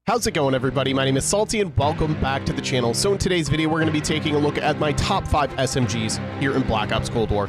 How's it going, everybody? My name is Salty and welcome back to the channel. So in today's video, we're going to be taking a look at my top 5 SMGs here in Black Ops Cold War.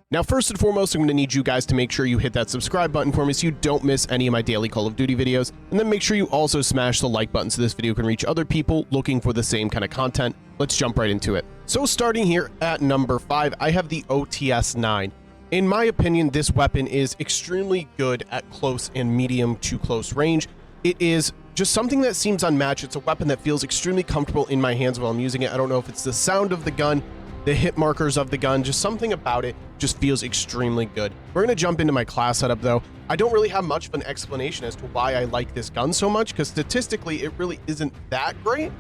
Now, first and foremost, I'm going to need you guys to make sure you hit that subscribe button for me so you don't miss any of my daily Call of Duty videos. And then make sure you also smash the like button so this video can reach other people looking for the same kind of content. Let's jump right into it. So starting here at number 5, I have the OTS-9. In my opinion, this weapon is extremely good at close and medium to close range. It is just something that seems unmatched. It's a weapon that feels extremely comfortable in my hands while I'm using it. I don't know if it's the sound of the gun, the hit markers of the gun, just something about it just feels extremely good. We're going to jump into my class setup though. I don't really have much of an explanation as to why I like this gun so much, because statistically it really isn't that great,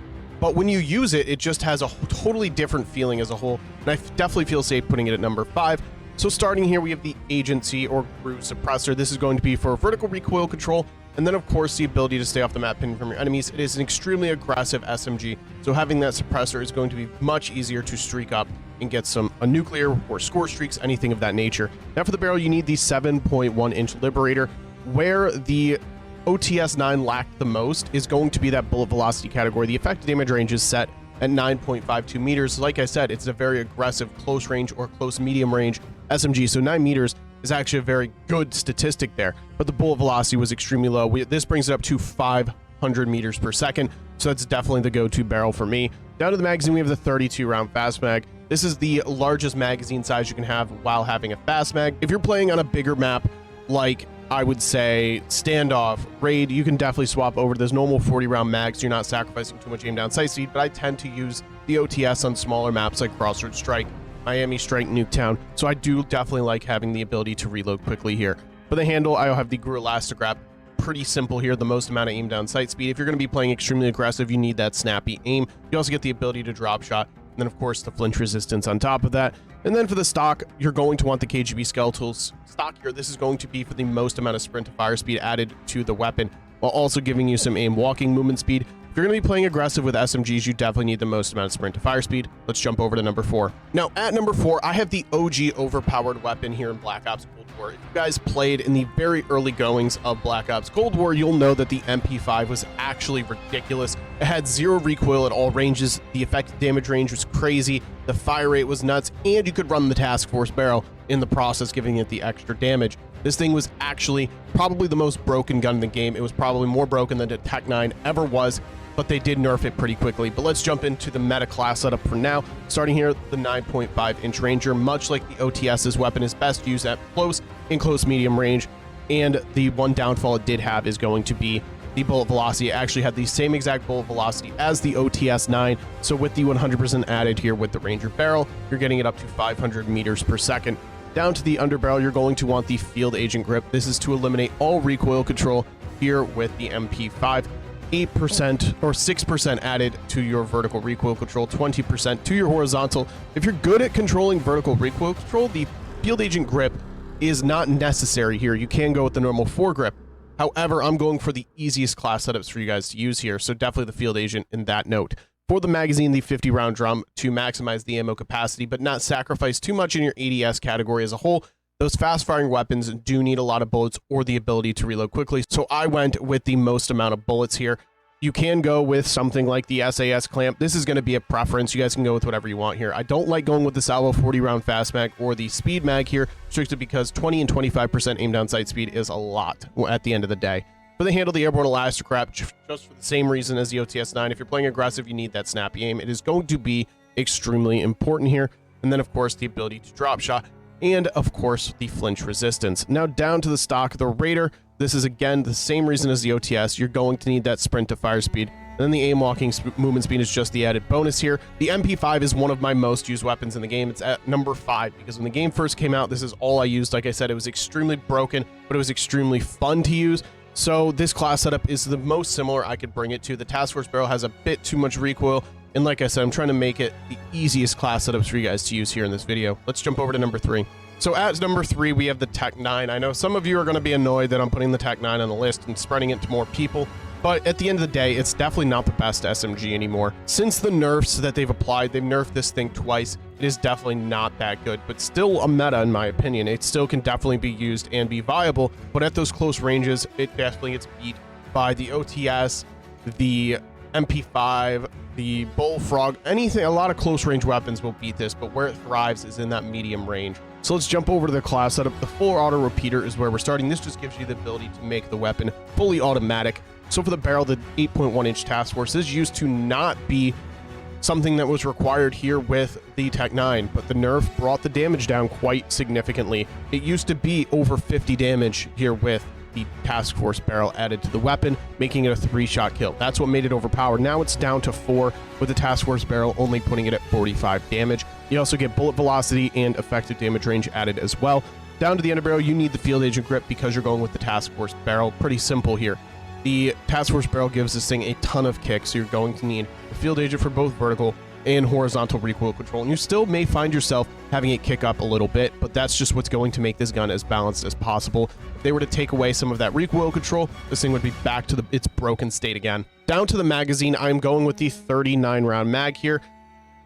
but when you use it, it just has a totally different feeling as a whole, and I definitely feel safe putting it at number 5. So starting here, we have the agency or groove suppressor. This is going to be for vertical recoil control, and then of course the ability to stay off the map pinning from your enemies. It is an extremely aggressive SMG, so having that suppressor is going to be much easier to streak up and get a nuclear or score streaks, anything of that nature. Now for the barrel, you need the 7.1-inch Liberator. Where the OTS-9 lacked the most is going to be that bullet velocity category. The effective damage range is set at 9.52 meters. Like I said, it's a very aggressive close range or close medium range SMG, so 9 meters is actually a very good statistic there, but the bullet velocity was extremely low. This brings it up to 500 meters per second, so that's definitely the go-to barrel for me. Down to the magazine, we have the 32 round fast mag. This is the largest magazine size you can have while having a fast mag. If you're playing on a bigger map, like I would say standoff, raid, you can definitely swap over to this normal 40 round mag, so you're not sacrificing too much aim down sight speed, but I tend to use the OTS on smaller maps like Crossroads Strike, Miami Strike, Nuketown, so I do definitely like having the ability to reload quickly here. For the handle, I have the GRU Elastic Wrap. Pretty simple here, the most amount of aim down sight speed. If you're going to be playing extremely aggressive, you need that snappy aim. You also get the ability to drop shot, and then of course the flinch resistance on top of that. And then for the stock, you're going to want the KGB Skeletals stock here. This is going to be for the most amount of sprint to fire speed added to the weapon, while also giving you some aim walking movement speed. If you're going to be playing aggressive with SMGs, you definitely need the most amount of sprint to fire speed. Let's jump over to number 4. Now, at number 4, I have the OG overpowered weapon here in Black Ops Cold War. If you guys played in the very early goings of Black Ops Cold War, you'll know that the MP5 was actually ridiculous. It had 0 recoil at all ranges. The effective damage range was crazy. The fire rate was nuts, and you could run the task force barrel in the process, giving it the extra damage. This thing was actually probably the most broken gun in the game. It was probably more broken than the Tech 9 ever was, but they did nerf it pretty quickly. But let's jump into the meta class setup for now. Starting here, the 9.5-inch Ranger, much like the OTS's weapon, is best used at close and close medium range. And the one downfall it did have is going to be the bullet velocity. It actually had the same exact bullet velocity as the OTS-9. So with the 100% added here with the Ranger barrel, you're getting it up to 500 meters per second. Down to the underbarrel, you're going to want the field agent grip. This is to eliminate all recoil control here with the MP5. 8% or 6% added to your vertical recoil control, 20% to your horizontal. If you're good at controlling vertical recoil control, the field agent grip is not necessary here. You can go with the normal foregrip. However, I'm going for the easiest class setups for you guys to use here, so definitely the field agent in that note. For the magazine, the 50 round drum to maximize the ammo capacity, but not sacrifice too much in your ADS category as a whole. Those fast-firing weapons do need a lot of bullets or the ability to reload quickly, so I went with the most amount of bullets here. You can go with something like the SAS clamp. This is going to be a preference. You guys can go with whatever you want here. I don't like going with the Salvo 40-round fast mag or the speed mag here, strictly because 20 and 25% aim down sight speed is a lot at the end of the day. For the handle, the airborne elastic wrap, just for the same reason as the OTS-9. If you're playing aggressive, you need that snappy aim. It is going to be extremely important here. And then, of course, the ability to drop shot. And of course the flinch resistance. Now down to the stock, the Raider. This is again the same reason as the OTS. You're going to need that sprint to fire speed. And then the aim walking movement speed is just the added bonus here. The MP5 is one of my most used weapons in the game. It's at number 5 because when the game first came out, this is all I used. Like I said, it was extremely broken, but it was extremely fun to use. So this class setup is the most similar I could bring it to. The task force barrel has a bit too much recoil. And like I said, I'm trying to make it the easiest class setups for you guys to use here in this video. Let's jump over to number 3. So at number 3, we have the Tech 9. I know some of you are going to be annoyed that I'm putting the Tech 9 on the list and spreading it to more people, But at the end of the day, it's definitely not the best SMG anymore. Since the nerfs that they've applied, they've nerfed this thing twice. It is definitely not that good, but still a meta in my opinion. It still can definitely be used and be viable, but at those close ranges, it definitely gets beat by the OTS, the MP5, the Bullfrog, anything. A lot of close range weapons will beat this, but where it thrives is in that medium range. So let's jump over to the class setup. The full auto repeater is where we're starting. This just gives you the ability to make the weapon fully automatic. So for the barrel, the 8.1-inch task force is used to not be something that was required here with the Tech 9, but the nerf brought the damage down quite significantly. It used to be over 50 damage here with the task force barrel added to the weapon, making it a 3-shot kill. That's what made it overpowered. Now it's down to 4 with the task force barrel only putting it at 45 damage. You also get bullet velocity and effective damage range added as well. Down to the end of barrel, you need the field agent grip because you're going with the task force barrel. Pretty simple here. The task force barrel gives this thing a ton of kicks, so you're going to need a field agent for both vertical and horizontal recoil control, and you still may find yourself having it kick up a little bit, but that's just what's going to make this gun as balanced as possible. If they were to take away some of that recoil control, this thing would be back to its broken state again. Down to the magazine, I'm going with the 39 round mag here.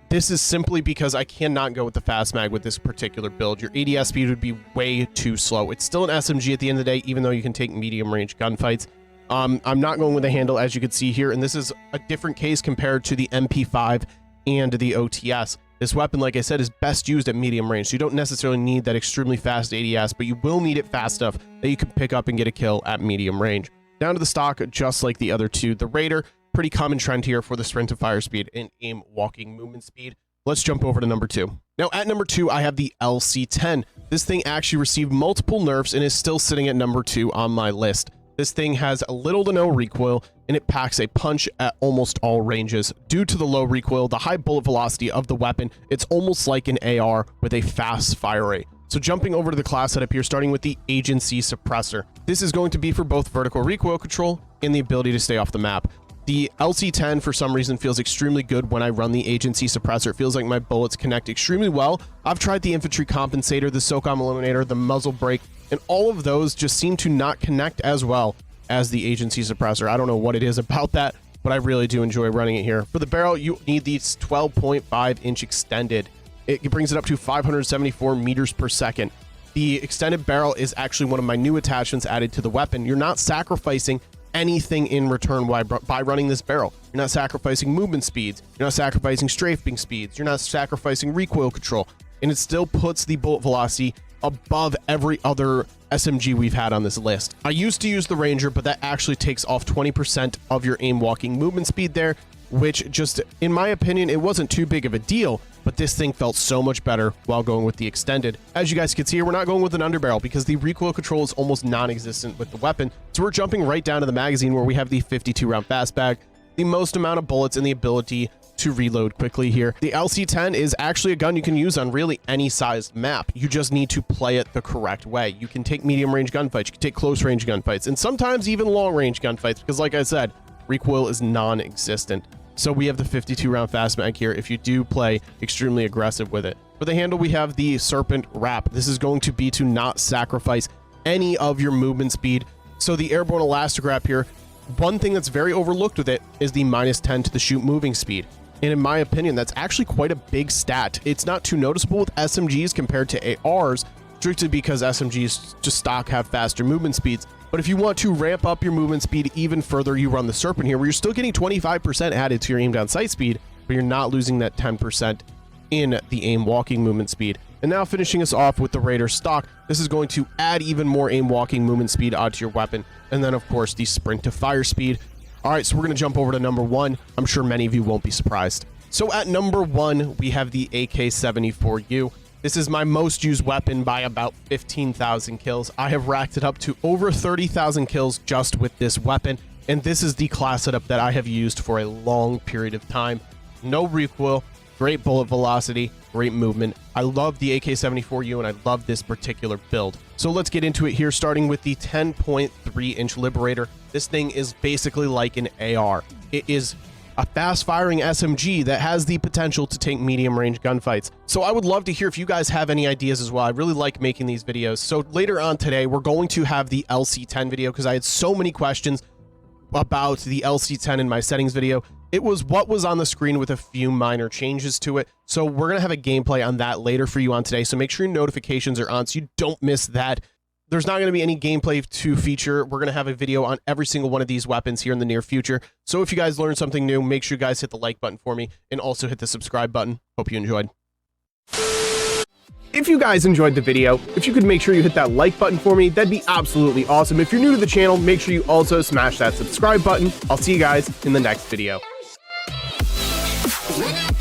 This is simply because I cannot go with the fast mag with this particular build. Your ADS speed would be way too slow. It's still an SMG at the end of the day, even though you can take medium range gunfights. I'm not going with a handle, as you can see here, and this is a different case compared to the MP5 and the OTS. This weapon, like I said, is best used at medium range, so you don't necessarily need that extremely fast ADS, but you will need it fast enough that you can pick up and get a kill at medium range. Down to the stock, just like the other two. The Raider, pretty common trend here for the sprint to fire speed and aim walking movement speed. Let's jump over to number 2. Now, at number 2, I have the LC10. This thing actually received multiple nerfs and is still sitting at number 2 on my list. This thing has little to no recoil, and it packs a punch at almost all ranges. Due to the low recoil, the high bullet velocity of the weapon, it's almost like an AR with a fast fire rate. So jumping over to the class setup here, starting with the agency suppressor. This is going to be for both vertical recoil control and the ability to stay off the map. The LC10, for some reason, feels extremely good when I run the agency suppressor. It feels like my bullets connect extremely well. I've tried the infantry compensator, the SOCOM eliminator, the muzzle brake, and all of those just seem to not connect as well as the agency suppressor. I don't know what it is about that, but I really do enjoy running it here. For the barrel, you need the 12.5-inch extended. It brings it up to 574 meters per second. The extended barrel is actually one of my new attachments added to the weapon. You're not sacrificing anything in return by running this barrel. You're not sacrificing movement speeds. You're not sacrificing strafing speeds. You're not sacrificing recoil control. And it still puts the bullet velocity above every other SMG we've had on this list. I used to use the Ranger, but that actually takes off 20% of your aim walking movement speed there, which just, in my opinion, it wasn't too big of a deal, but this thing felt so much better while going with the extended. As you guys can see here, we're not going with an underbarrel because the recoil control is almost non-existent with the weapon. So we're jumping right down to the magazine where we have the 52 round fastback, the most amount of bullets, and the ability to reload quickly here. The LC10 is actually a gun you can use on really any sized map. You just need to play it the correct way. You can take medium range gunfights, you can take close range gunfights, and sometimes even long range gunfights, because like I said, recoil is non-existent. So we have the 52 round fast mag here if you do play extremely aggressive with it. For the handle, we have the Serpent Wrap. This is going to be to not sacrifice any of your movement speed. So the airborne elastic wrap here, one thing that's very overlooked with it is the -10 to the shoot moving speed. And in my opinion, that's actually quite a big stat. It's not too noticeable with SMGs compared to ARs, strictly because SMGs just stock have faster movement speeds. But if you want to ramp up your movement speed even further, you run the Serpent here, where you're still getting 25% added to your aim down sight speed, but you're not losing that 10% in the aim walking movement speed. And now finishing us off with the Raider stock, this is going to add even more aim walking movement speed onto your weapon. And then of course the sprint to fire speed. All right, so we're going to jump over to number 1. I'm sure many of you won't be surprised. So at number 1, we have the AK-74U. This is my most used weapon by about 15,000 kills. I have racked it up to over 30,000 kills just with this weapon, and this is the class setup that I have used for a long period of time. No recoil, great bullet velocity, great movement. I love the AK-74U, and I love this particular build. So let's get into it here, starting with the 10.3-inch Liberator. This thing is basically like an AR. It is a fast-firing SMG that has the potential to take medium-range gunfights. So I would love to hear if you guys have any ideas as well. I really like making these videos. So later on today, we're going to have the LC10 video because I had so many questions about the LC10 in my settings video. It was what was on the screen with a few minor changes to it. So we're going to have a gameplay on that later for you on today. So make sure your notifications are on so you don't miss that. There's not going to be any gameplay to feature. We're going to have a video on every single one of these weapons here in the near future. So if you guys learned something new, make sure you guys hit the like button for me and also hit the subscribe button. Hope you enjoyed. If you guys enjoyed the video, if you could make sure you hit that like button for me, that'd be absolutely awesome. If you're new to the channel, make sure you also smash that subscribe button. I'll see you guys in the next video. What?